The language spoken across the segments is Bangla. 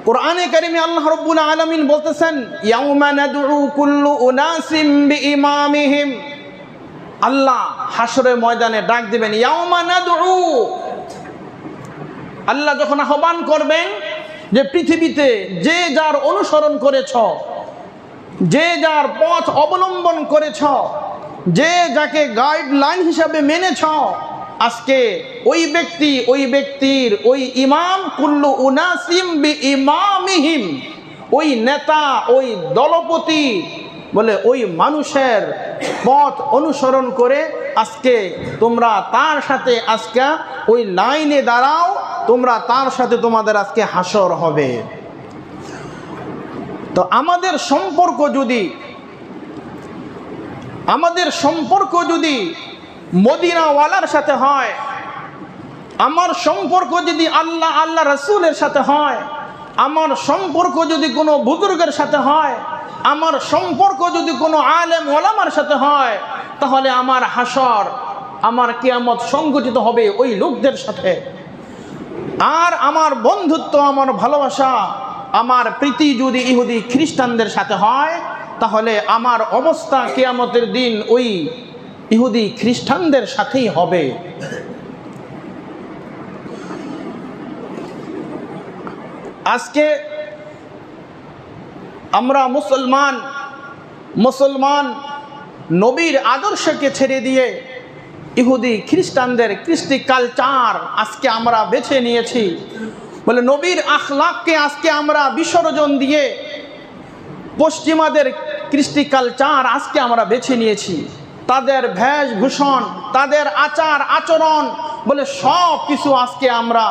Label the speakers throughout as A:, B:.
A: কোরআনে কারিমে আল্লাহ রাব্বুল আলামিন বলতেছেন, ইয়াউমা নাদউ কুল্লু উনাসিম বিইমামিহিম। আল্লাহ হাসরের ময়দানে ডাক দিবেন, ইয়াউমা নাদউ। আল্লাহ যখন আহ্বান করবেন যে পৃথিবীতে যে যার অনুসরণ করেছ, যে যার পথ অবলম্বন করেছ, যে যাকে গাইডলাইন হিসাবে মেনেছ, আজকে ওই ব্যক্তির ওই ইমাম, কুল্লু উনাসিম বিইমামিহিম, ওই নেতা, ওই দলপতি বলে ওই মানুষের পথ অনুসরণ করে আজকে তোমরা তার সাথে আজকে ওই লাইনে দাঁড়াও, তোমরা তার সাথে তোমাদের আজকে হাসর হবে। তো আমাদের সম্পর্ক যদি মদিনাওয়ালার সাথে হয়, আমার সম্পর্ক যদি আল্লাহ রাসূলের সাথে হয়, আমার সম্পর্ক যদি কোনো বুজুর্গের সাথে হয়, আমার সম্পর্ক যদি কোনো আলেম ওলামার সাথে হয়, তাহলে আমার হাসর, আমার কিয়ামত সংগঠিত হবে ওই লোকদের সাথে। আর আমার বন্ধুত্ব, আমার ভালোবাসা, আমার প্রীতি যদি ইহুদি খ্রিস্টানদের সাথে হয়, তাহলে আমার অবস্থা কিয়ামতের দিন ওই ইহুদি খ্রিস্টানদের সাথেই হবে। আজকে আমরা মুসলমান নবীর আদর্শকে ছেড়ে দিয়ে ইহুদি খ্রিস্টানদের কৃষ্টি কালচার আজকে আমরা বেছে নিয়েছি। বলে নবীর আখলাককে আজকে আমরা বিসর্জন দিয়ে পশ্চিমাদের কৃষ্টি কালচার আজকে আমরা বেছে নিয়েছি। তাদের বেশভূষণ, তাদের আচার আচরণ, বলে সব কিছু আজকে আমরা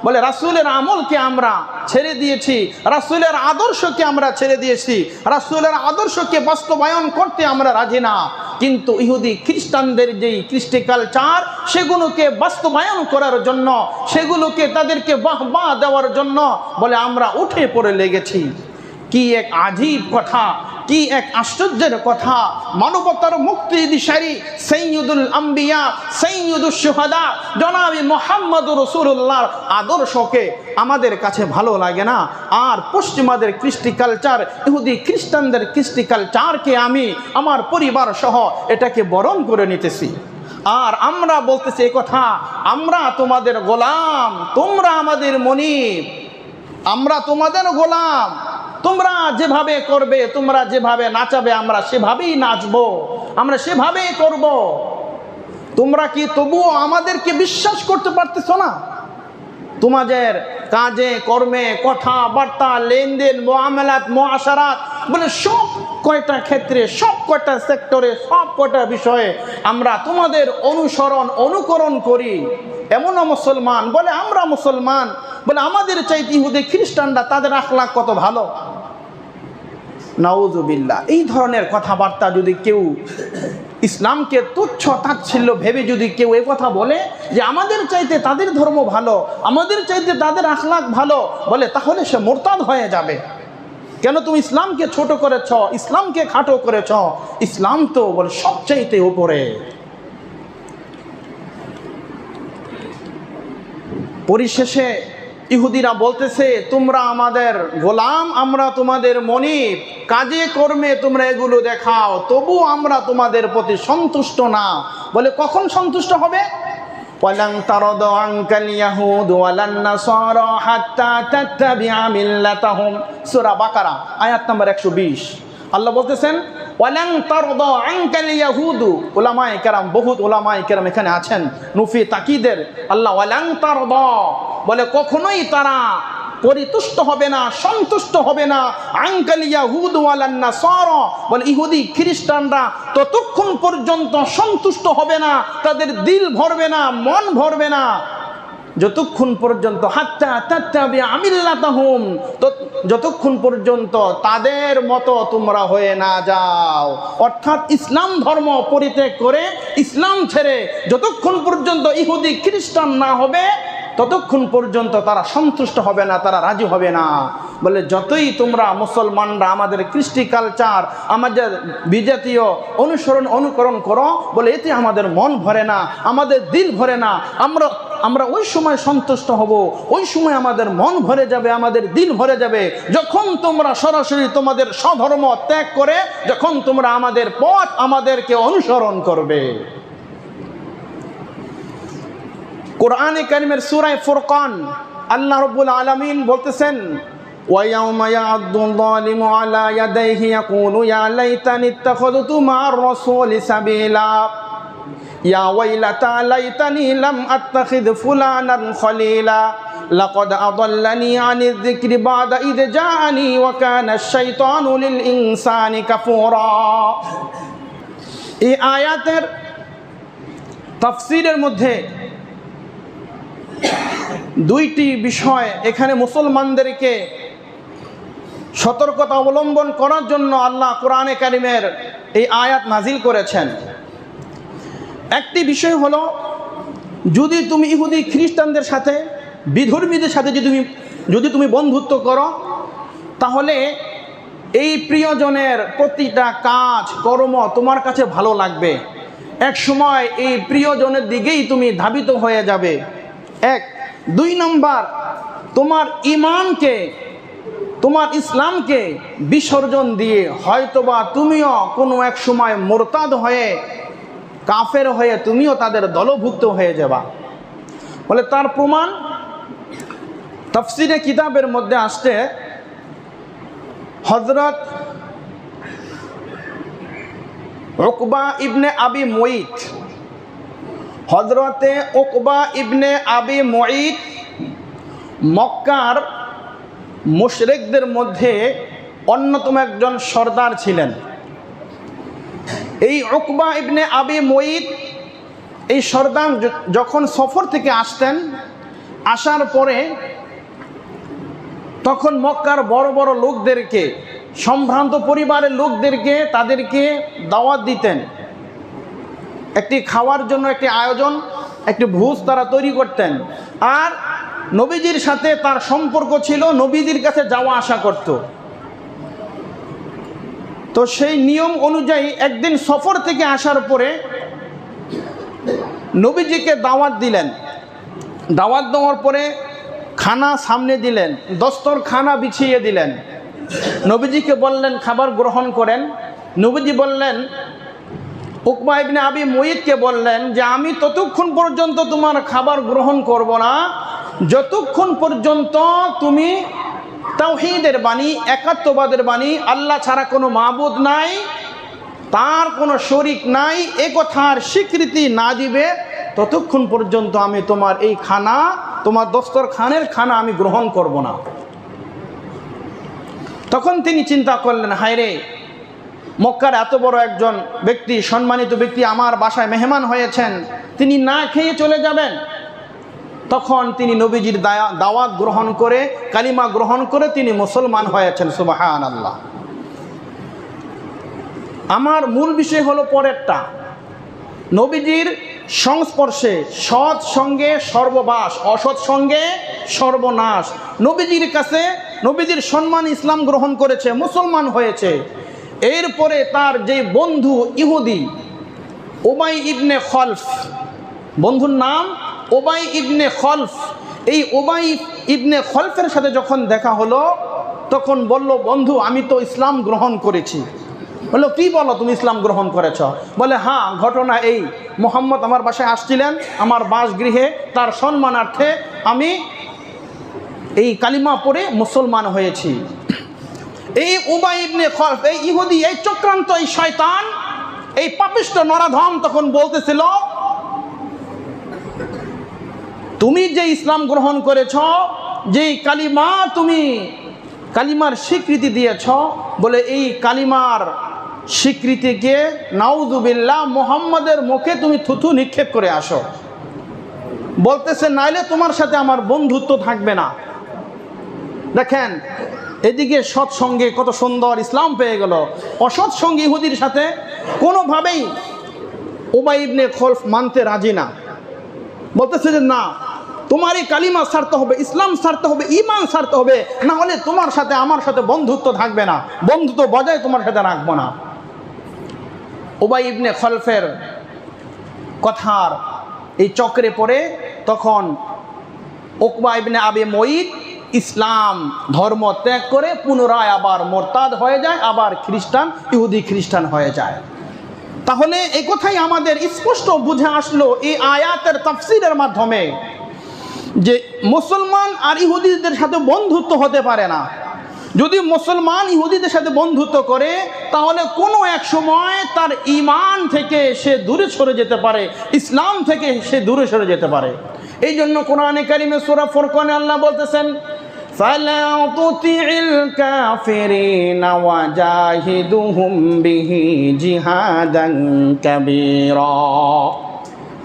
A: বলে রাসূলের আমলকে আমরা ছেড়ে দিয়েছি, রাসূলের আদর্শকে আমরা ছেড়ে দিয়েছি, রাসূলের আদর্শকে বাস্তবায়ন করতে আমরা রাজি না। কিন্তু ইহুদি খ্রিস্টানদের যেই কৃষ্টি কালচার, সেগুলোকে বাস্তবায়ন করার জন্য, সেগুলোকে তাদেরকে বাহবা দেওয়ার জন্য বলে আমরা উঠে পড়ে লেগেছি। কি এক আজীব কথা, কি এক আশ্চর্যের কথা! মানবতার মুক্তি দিশারি সাইয়্যিদুল আম্বিয়া, সাইয়্যিদুশ শুহাদা জনাবে মুহাম্মদুর রাসূলুল্লাহর আদর্শকে আমাদের কাছে ভালো লাগে না। আর পশ্চিমাদের কৃষ্টি কালচার, ইহুদি খ্রিস্টানদের কৃষ্টি কালচারকে আমি আমার পরিবার সহ এটাকে বরণ করে নিতেছি। আর আমরা বলতেছি এই কথা, আমরা তোমাদের গোলাম, তোমরা আমাদের মনিব, আমরা তোমাদের গোলাম। তোমরা যেভাবে করবে, তোমরা যেভাবে নাচাবে, আমরা সেভাবেই নাচবো, আমরা সেভাবেই করব। তোমরা কি তবুও আমাদেরকে বিশ্বাস করতে পারতেছো না? তোমাদের কাজে কর্মে, কথাবার্তা, লেনদেন, মুআমালাত, মুআশারাত, বলে সব কয়টা ক্ষেত্রে, সব কয়টা সেক্টরে, সব কয়টা বিষয়ে আমরা তোমাদের অনুকরণ করি। এমনও মুসলমান বলে আমরা মুসলমান, বলে আমাদের চাইতে ইহুদি খ্রিস্টানরা তাদের আখলাক কত ভালো। নাউযুবিল্লাহ। এই ধরনের কথাবার্তা যদি কেউ ইসলামকে তুচ্ছ তাচ্ছিল্য ভেবে যদি কেউ এই কথা বলে যে আমাদের চাইতে তাদের ধর্ম ভালো, আমাদের চাইতে তাদের আখলাক ভালো, বলে তাহলে সে মুরতাদ হয়ে যাবে। কেন তুমি ইসলামকে ছোট করেছ, ইসলামকে খাটো করেছ? ইসলাম তো বলে সবচাইতে উপরে। পরিশেষে ইহুদিরা বলতেছে, তোমরা আমাদের গোলাম, আমরা তোমাদের মনিব, কাজে কর্মে তোমরা এগুলো দেখাও, তবু আমরা তোমাদের প্রতি সন্তুষ্ট না। বলে কখন সন্তুষ্ট হবে? ওয়ালান তারাদু আনকাল ইয়াহুদ ওয়ালান নাসারা হাত্তা তাত্তাবিআ মিল্লাতাহুম। সূরা বাকারা আয়াত নাম্বার 120। আল্লাহ বলতেছেন, ওয়ালান তারাদু আনকাল ইয়াহুদ। উলামায়ে কেরাম, বহুত উলামায়ে কেরাম এখানে আছেন নুফি তাকিদের। আল্লাহ ওয়ালান তারাদু বলে কখনোই তারা পরিতুষ্ট হবে না, সন্তুষ্ট হবে না। আনকাল ইয়াহুদ ওয়ালান নাসারা, বলে ইহুদি খ্রিস্টানরা ততক্ষণ পর্যন্ত সন্তুষ্ট হবে না, তাদের দিল ভরবে না, মন ভরবে না, যতক্ষণ পর্যন্ত হাত্তা তাত্তাবিআ মিল্লাতাহুম, যতক্ষণ পর্যন্ত তাদের মতো তোমরা হয়ে না যাও। অর্থাৎ ইসলাম ধর্ম পরিত্যাগ করে, ইসলাম ছেড়ে যতক্ষণ পর্যন্ত ইহুদি খ্রিস্টান না হবে, ততক্ষণ পর্যন্ত তারা সন্তুষ্ট হবে না, তারা রাজি হবে না। বলে যতই তোমরা মুসলমানরা আমাদের কৃষ্টি কালচার, আমাদের বিজাতীয় অনুকরণ করো, বলে এতে আমাদের মন ভরে না, আমাদের দিল ভরে না। আমরা আমরা ওই সময় সন্তুষ্ট হব, ওই সময় আমাদের মন ভরে যাবে, আমাদের দিল ভরে যাবে, যখন তোমরা সরাসরি তোমাদের স্বধর্ম ত্যাগ করে যখন তোমরা আমাদের পথ আমাদেরকে অনুসরণ করবে। কোরআনে কারিমের সূরা ফুরকান আল্লাহ রাব্বুল আলামিন বলতেছেন, وَيَوْمَ يَعَضُّ الظَّالِمُ عَلَى يَدَيْهِ يَقُولُ يَا لَيْتَنِي اتَّخَذْتُ مَعَ الرَّسُولِ سَبِيلًا يَا وَيْلَتَى لَيْتَنِي لَمْ أَتَّخِذْ فُلَانًا خَلِيلًا لَقَدْ أَضَلَّنِي عَنِ الذِّكْرِ بَعْدَ إِذْ جَاءَنِي وَكَانَ الشَّيْطَانُ لِلْإِنسَانِ كَفُورًا। এই আয়াতের তাফসীরের মধ্যে দুইটি বিষয় এখানে মুসলমানদেরকে সতর্কতা অবলম্বন করার জন্য আল্লাহ কোরআনে কারিমের এই আয়াত নাজিল করেছেন। একটি বিষয় হলো, যদি তুমি ইহুদি খ্রিস্টানদের সাথে, বিধর্মীদের সাথে যদি তুমি বন্ধুত্ব করো, তাহলে এই প্রিয়জনের প্রতিটা কাজ কর্ম তোমার কাছে ভালো লাগবে, এক সময় এই প্রিয়জনের দিকেই তুমি ধাবিত হয়ে যাবে। এক, দুই নম্বর, তোমার ঈমানকে, তোমার ইসলামকে বিসর্জন দিয়ে হয়তোবা তুমিও কোনো এক সময় মুরতাদ হয়ে, কাফের হয়ে তুমিও তাদের দলভুক্ত হয়ে যাবা। বলে তার প্রমাণ তাফসীরে কিতাবের মধ্যে আসছে, হযরত উকবা ইবনে আবি মুঈত, হযরতে উকবা ইবনে আবি মুঈত মক্কার মুশরিকদের মধ্যে অন্যতম একজন সর্দার ছিলেন। এই উকবা ইবনে আবি মুঈত এই সর্দার যখন সফর থেকে আসতেন, আসার পরে তখন মক্কার বড় বড় লোকদেরকে, সম্ভ্রান্ত পরিবারের লোকদেরকে তাদেরকে দাওয়াত দিতেন। একটি খাওয়ার জন্য একটি আয়োজন, একটি ভোজ তারা তৈরি করতেন। আর নবীজির সাথে তার সম্পর্ক ছিল, নবীজির কাছে যাওয়া আসা করত। তো সেই নিয়ম অনুযায়ী একদিন সফর থেকে আসার পরে নবীজিকে দাওয়াত দিলেন। দাওয়াত দেওয়ার পরে খানা সামনে দিলেন, দস্তরখানা বিছিয়ে দিলেন। নবীজিকে বললেন খাবার গ্রহণ করেন। নবীজি বললেন, উকবা ইবনে আবি মুঈতকে বললেন যে আমি ততক্ষণ পর্যন্ত তোমার খাবার গ্রহণ করব না যতক্ষণ পর্যন্ত তুমি তাওহীদের বাণী, একাত্মবাদের বাণী, আল্লাহ ছাড়া কোনো মাবুদ নাই, তার কোনো শরীক নাই, এ কথার স্বীকৃতি না দিবে, ততক্ষণ পর্যন্ত আমি তোমার এই খানা, তোমার দস্তরখানের খানা আমি গ্রহণ করব না। তখন তিনি চিন্তা করলেন, হায় রে, মক্কার এত বড় একজন ব্যক্তি, সম্মানিত ব্যক্তি আমার বাসায় মেহমান হয়েছেন, তিনি না খেয়ে চলে যাবেন। তখন তিনি নবীজির দাওয়াত গ্রহণ করে, কালিমা গ্রহণ করে তিনি মুসলমান হয়েছেন। সুবহানাল্লাহ। আমার মূল বিষয় হলো পরেরটা, নবীজির সংস্পর্শে সৎ সঙ্গে সর্ববাস, অসৎ সঙ্গে সর্বনাশ। নবীজির কাছে, নবীজির সম্মান ইসলাম গ্রহণ করেছে, মুসলমান হয়েছে। এরপরে তার যে বন্ধু ইহুদি উবাই ইবনে খলফ, বন্ধুর নাম উবাই ইবনে খলফ, এই উবাই ইবনে খলফের সাথে যখন দেখা হলো তখন বলল, বন্ধু আমি তো ইসলাম গ্রহণ করেছি। বললো, কি বলো তুমি ইসলাম গ্রহণ করেছ? বলে, হ্যাঁ, ঘটনা এই, মুহাম্মদ আমার বাসায় আসছিলেন, আমার বাসগৃহে, তার সম্মানার্থে আমি এই কালিমা পড়ে মুসলমান হয়েছি। এই উবাই ইবনে খলফ, এই ইহুদি, এই চক্রান্ত, এই শয়তান, এই পাপিষ্ঠ নরাধম তখন বলতেছিল, তুমি যে ইসলাম গ্রহণ করেছ, যে কালিমা, তুমি কালিমার স্বীকৃতি দিয়েছ, বলে এই কালিমার স্বীকৃতিকে নাউযুবিল্লাহ মুহাম্মাদের মুখে তুমি থুথু নিক্ষেপ করে আসো। বলতেছে, নাইলে তোমার সাথে আমার বন্ধুত্ব থাকবে না। দেখেন, এদিকে সৎসঙ্গে কত সুন্দর ইসলাম পেয়ে গেল, অসৎ সঙ্গে ইহুদির সাথে কোনোভাবেই উবাই ইবনে খলফ মানতে রাজি না। বলতেছে যে না, তোমার এই কালিমা ছাড়তে হবে, ইসলাম ছাড়তে হবে, ঈমান ছাড়তে হবে, না হলে তোমার সাথে আমার সাথে বন্ধুত্ব থাকবে না, বন্ধুত্ব বজায় তোমার সাথে রাখবো না। উবাই ইবনে খলফের কথার এই চক্রে পড়ে তখন উকবা ইবনে আবি মুইত ইসলাম ধর্ম ত্যাগ করে পুনরায় আবার মোরতাদ হয়ে যায়, আবার ইহুদি খ্রিস্টান হয়ে যায়। তাহলে এই কথাই আমাদের স্পষ্ট বুঝে আসলো এই আয়াতের তাফসীরের মাধ্যমে যে মুসলমান আর ইহুদিদের সাথে বন্ধুত্ব হতে পারে না। যদি মুসলমান ইহুদিদের সাথে বন্ধুত্ব করে তাহলে কোনো এক সময় তার ঈমান থেকে সে দূরে সরে যেতে পারে, ইসলাম থেকে সে দূরে সরে যেতে পারে। এই জন্য কোরআনে কারিমে সূরা ফুরকানে আল্লাহ বলতেছেন, ফালা তুতি'ল কাফিরিনা ওয়াজাহিদুহুম বিহি জিহাদান কাবীরা।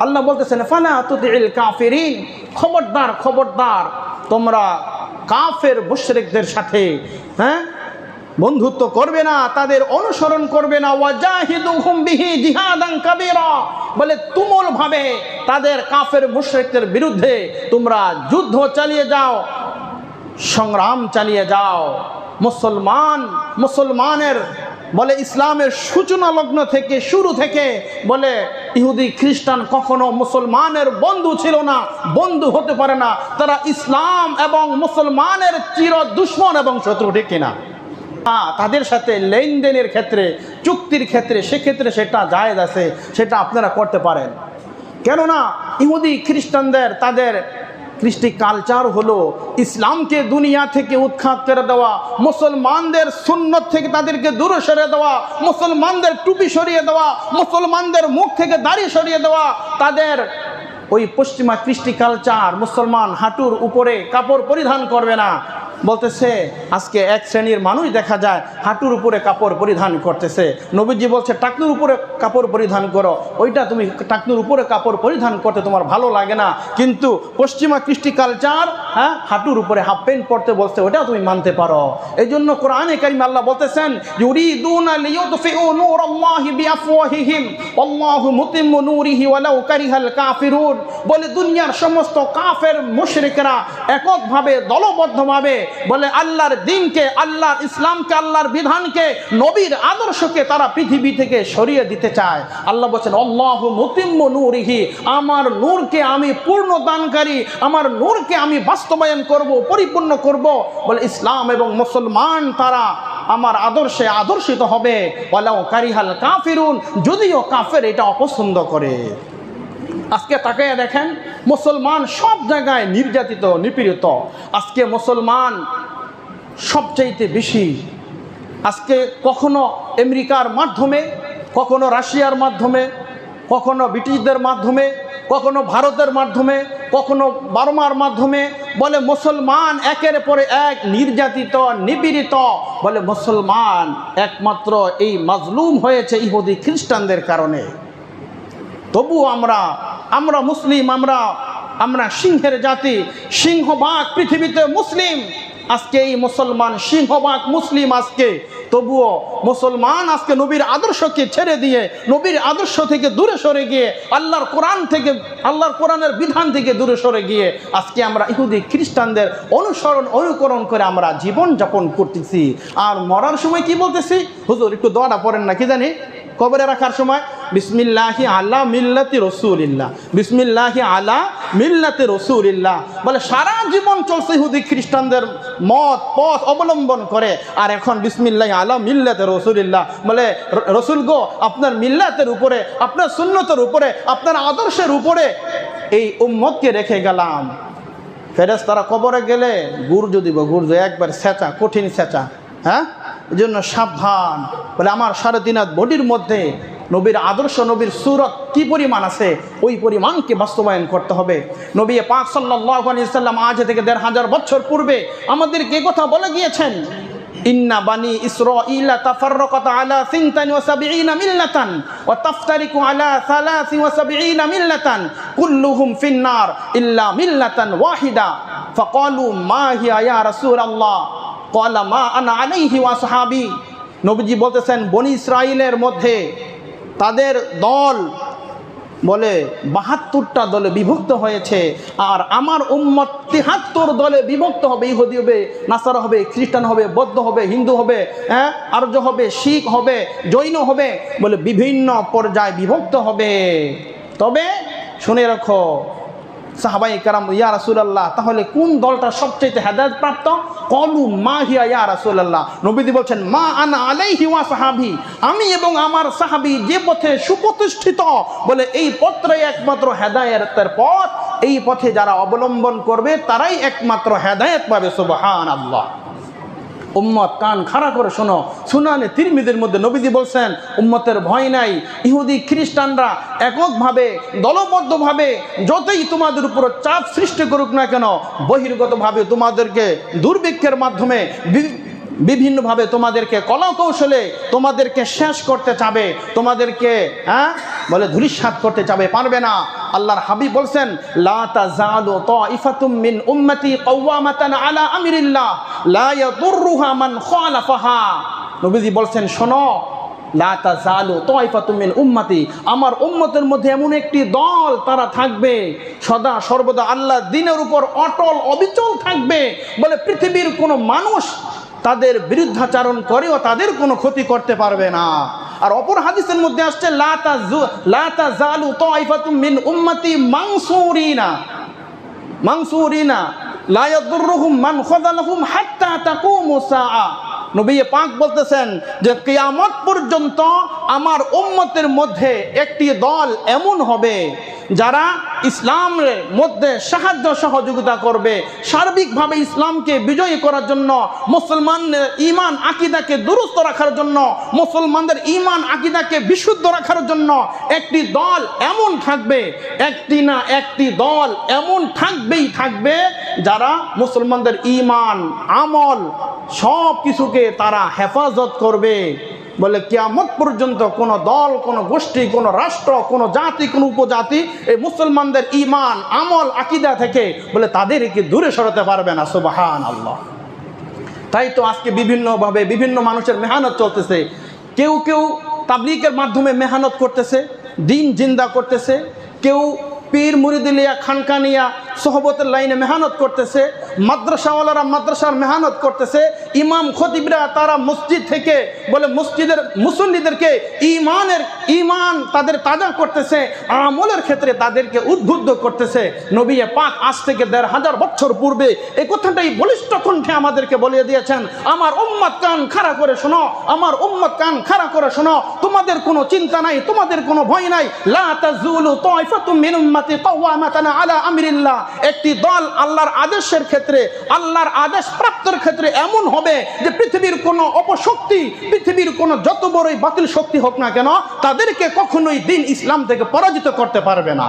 A: আল্লাহ বলতেছেন ফালা তুতি'ল কাফিরিন, খবরদার খবরদার তোমরা কাফের মুশরিকদের সাথে বন্ধুত্ব করবে না, তাদের অনুসরণ করবে না। ওয়াজাহিদুহুম বিহি জিহাদান কাবীরা, বলে তুমুলভাবে তাদের কাফের মুশরিকদের বিরুদ্ধে তোমরা যুদ্ধ চালিয়ে যাও, সংগ্রাম চালিয়ে যাও। মুসলমানের বলে ইসলামের সূচনা লগ্ন থেকে শুরু থেকে বলে ইহুদি খ্রিস্টান কখনো মুসলমানের বন্ধু ছিল না, বন্ধু হতে পারে না। তারা ইসলাম এবং মুসলমানের চির দুশমন এবং শত্রু, ঠিক কিনা? তাদের সাথে লেনদেনের ক্ষেত্রে, চুক্তির ক্ষেত্রে, সেক্ষেত্রে সেটা জায়েজ আছে, সেটা আপনারা করতে পারেন। কেননা ইহুদি খ্রিস্টানদের তাদের কৃষ্টি কালচার হলো ইসলামকে দুনিয়া থেকে উৎখাত করে দেওয়া, মুসলমানদের সুন্নত থেকে তাদেরকে দূরে সরিয়ে দেওয়া, মুসলমানদের টুপি সরিয়ে দেওয়া, মুসলমানদের মুখ থেকে দাড়ি সরিয়ে দেওয়া। তাদের ওই পশ্চিমা কৃষ্টি কালচার, মুসলমান হাঁটুর উপরে কাপড় পরিধান করবে না। বলতেছে আজকে এক শ্রেণীর মানুষ দেখা যায় হাঁটুর উপরে কাপড় পরিধান করতেছে। নবীজি বলছে টাকনুর উপরে কাপড় পরিধান করো, ওইটা তুমি টাকনুর উপরে কাপড় পরিধান করতে তোমার ভালো লাগে না, কিন্তু পশ্চিমা কৃষ্টি কালচার হাঁটুর উপরে হাফ প্যান্ট পরতে বলছে, ওটা তুমি মানতে পারো। এই জন্য কোরআনে কারিমে আল্লাহ বলতেছেন ইউরিদুনা লিইউতফিউ নূরাল্লাহি বিআফওয়াহিহিম আল্লাহু মুতিম্মু নূরিহি ওয়ালাউ কারিহাল কাফিরুন। বলে দুনিয়ার সমস্ত কাফের মুশরিকরা এককভাবে দলবদ্ধভাবে বলে আল্লাহর দ্বীনকে, আল্লাহর ইসলামকে, আল্লাহর বিধানকে, নবীর আদর্শকে তারা পৃথিবী থেকে সরিয়ে দিতে চায়। আল্লাহ বলেন আল্লাহু মুতিম্মু নূরিহি, আমার নূরকে আমি পূর্ণ দানকারী, আমার নূরকে আমি বাস্তবায়ন করব, পরিপূর্ণ করব। বলে ইসলাম এবং মুসলমান তারা আমার আদর্শে আদর্শিত হবে। ওয়ালাউ কারিহাল কাফিরুন, যদিও কাফের এটা অপছন্দ করে। আজকে তাকায় দেখেন মুসলমান সব জায়গায় নির্যাতিত, নিপীড়িত। আজকে মুসলমান সবচাইতে বেশি, আজকে কখনো আমেরিকার মাধ্যমে, কখনো রাশিয়ার মাধ্যমে, কখনো ব্রিটিশদের মাধ্যমে, কখনো ভারতের মাধ্যমে, কখনো বার্মার মাধ্যমে বলে মুসলমান একের পরে এক নির্যাতিত, নিপীড়িত। বলে মুসলমান একমাত্র এই মাজলুম হয়েছে ইহুদি খ্রিস্টানদের কারণে। তবু আমরা মুসলিম, আমরা সিংহের জাতি, সিংহভাগ পৃথিবীতে মুসলিম। আজকে এই মুসলমান সিংহভাগ মুসলিম আজকে, তবুও মুসলমান আজকে নবীর আদর্শকে ছেড়ে দিয়ে, নবীর আদর্শ থেকে দূরে সরে গিয়ে, আল্লাহর কোরআন থেকে, আল্লাহর কোরআনের বিধান থেকে দূরে সরে গিয়ে আজকে আমরা ইহুদি খ্রিস্টানদের অনুকরণ করে আমরা জীবন যাপন করতেছি। আর মরার সময় কি বলতেছি? হুজুর একটু দোয়াটা পড়েন না, কি জানি কবরে রাখার সময় বিসমিল্লাহি আলা মিল্লাতি রাসূলিল্লাহ, বিসমিল্লাহি আলা মিল্লাতি রাসূলিল্লাহ। বলে সারা জীবন চলছে ইহুদি খ্রিস্টানদের মত পথ অবলম্বন করে, আর এখন বিসমিল্লাহি আলা মিল্লাতি রাসূলিল্লাহ। বলে রসুল গো, আপনার মিল্লাতের উপরে, আপনার সুন্নতের উপরে, আপনার আদর্শের উপরে এই উম্মতকে রেখে গেলাম। ফেরেশতারা কবরে গেলে গুরজু দিব, গুরজু একবার সেচা, কঠিন সেচা। এই জন্য সাবধান। বলে আমার 3.5 হাত বডির মধ্যে নবীর আদর্শ, নবীর সুরত কি পরিমাণ আছে, ওই পরিমাণকে বাস্তবায়ন করতে হবে। নবী পাক সাল্লাল্লাহু আলাইহি সাল্লাম আজ থেকে 1500 বছর পূর্বে আমাদেরকে কথা বলে গিয়েছেন, ইন্না বানি ইসরাঈলা তাফাররাকাত আলা 72 মিল্লাতান ওয়া তাফতারিকু আলা 73 মিল্লাতান কুল্লুহুম ফিন্নার ইল্লা মিল্লাতান ওয়াহিদা ফাকালু মা হিয়া ইয়া রাসূলুল্লাহ ক্বালা মা আনা আলাইহি ওয়া আসহাবি। নবীজি বলতেছেন বনি ইসরাইলের মধ্যে তাদের দল বলে 72টা দলে বিভক্ত হয়েছে, আর আমার উম্মত 73 দলে বিভক্ত হবে। ইহুদি হবে, নাসারা হবে, খ্রিস্টান হবে, বৌদ্ধ হবে, হিন্দু হবে, আর্য হবে, শিখ হবে, জৈন হবে, বলে বিভিন্ন পর্যায়ে বিভক্ত হবে। তবে শুনে রাখো, সাহাবাই কারাম, ইয়া রাসূলুল্লাহ তাহলে কোন দলটা সবচেয়ে হেদায়েত প্রাপ্ত? কলু মা হিয়া ইয়া রাসূলুল্লাহ। নবীজি বলছেন মা আনা আলাইহি ওয়া সাহাবি, আমি এবং আমার সাহাবী যে পথে সুপ্রতিষ্ঠিত, বলে এই পথটাই একমাত্র হেদায়েতের পথ। এই পথে যারা অবলম্বন করবে তারাই একমাত্র হেদায়েত পাবে। সুবহানাল্লাহ। উম্মত কান খাড়া করে শোনো, সুনানে তিরমিজির মধ্যে নবীজি বলছেন উম্মতের ভয় নাই। ইহুদি খ্রিস্টানরা এককভাবে দলবদ্ধভাবে যতই তোমাদের উপর চাপ সৃষ্টি করুক না কেন, বহির্গতভাবে তোমাদেরকে দুর্ভিক্ষের মাধ্যমে বিভিন্নভাবে তোমাদেরকে কলাকৌশলে তোমাদেরকে শেষ করতে চাবে, তোমাদেরকে বলে ধূলিসাৎ করতে চাবে, পারবে না। আল্লাহর হাবিব বলছেন লা তাযালু তাইফাতুম মিন উম্মতি কাওয়ামাতান আলা আমরিল্লাহ লা ইয়াদুররুহা মান খালাফাহা। নবীজি বলছেন শোনো, লা তাযালু তাইফাতুম মিন উম্মতি, আমার উম্মতের মধ্যে এমন একটি দল তারা থাকবে সদা সর্বদা আল্লাহর দ্বীনের উপর অটল অবিচল থাকবে, বলে পৃথিবীর কোনো মানুষ তাদের বিরুদ্ধাচারণ করেও তাদের কোনো ক্ষতি করতে পারবে না। আর অপর হাদিসের মধ্যে আসছে লা তাযালু তাইফাতুম মিন উম্মতি মানসুরিনা লা ইয়াদুররুহুম মান খাযালাহুম হাত্তা তাকুমু সাআ। নবী পাক বলতেছেন যে কিয়ামত পর্যন্ত আমার উম্মতের মধ্যে একটি দল এমন হবে যারা ইসলামের মধ্যে সাহায্য সহযোগিতা করবে, সার্বিকভাবে ইসলামকে বিজয়ী করার জন্য, মুসলমানদের ঈমান আকীদাকে দুরুস্ত রাখার জন্য, মুসলমানদের ঈমান আকীদাকে বিশুদ্ধ রাখার জন্য একটি দল এমন থাকবে, একটি না একটি দল এমন থাকবেই থাকবে যারা মুসলমানদের ঈমান আমল সব কিছুকে তারা হেফাজত করবে। বলে কিয়ামত পর্যন্ত কোনো দল, কোনো গোষ্ঠী, কোনো রাষ্ট্র, কোনো জাতি, কোনো উপজাতি এই মুসলমানদের ঈমান আমল আকীদা থেকে বলে তাদেরকে দূরে সরাতে পারবে না। সুবহানাল্লাহ। তাই তো আজকে বিভিন্নভাবে বিভিন্ন মানুষের মেহনত চলতেছে। কেউ কেউ তাবলীগের মাধ্যমে মেহনত করতেছে, দিন জিন্দা করতেছে, কেউ পীর মুরিদিলিয়া খানকানিয়া সোহবতের লাইনে মেহনত করতেছে, মাদ্রাসাওয়ালারা মাদ্রাসার মেহনত করতেছে, ইমাম খতিবরা তারা মসজিদ থেকে বলে মসজিদের মুসল্লিদেরকে ঈমান তাদের তাজা করতেছে, আমলের ক্ষেত্রে তাদেরকে উদ্বুদ্ধ করতেছে। নবী পাক আজ থেকে ১৫০০ বছর পূর্বে এই কথাটাই বলিষ্ঠ কণ্ঠে আমাদেরকে বলে দিয়েছেন, আমার উম্মত কান খাড়া করে শোনো, আমার উম্মত কান খাড়া করে শোনো, তোমাদের কোনো চিন্তা নাই, তোমাদের কোনো ভয় নাই। লা তাযুলু তাইফাতুম মিন উম্মতি কাওয়ামাতান আলা আমরিল্লাহ, একটি দল আল্লাহর আদেশের ক্ষেত্রে, আল্লাহর আদেশ প্রাপ্তের ক্ষেত্রে এমন হবে যে পৃথিবীর কোনো অপশক্তি, পৃথিবীর কোনো যত বড়ই বাতিল শক্তি হোক না কেন, তাদেরকে কখনোই দ্বীন ইসলাম থেকে পরাজিত করতে পারবে না।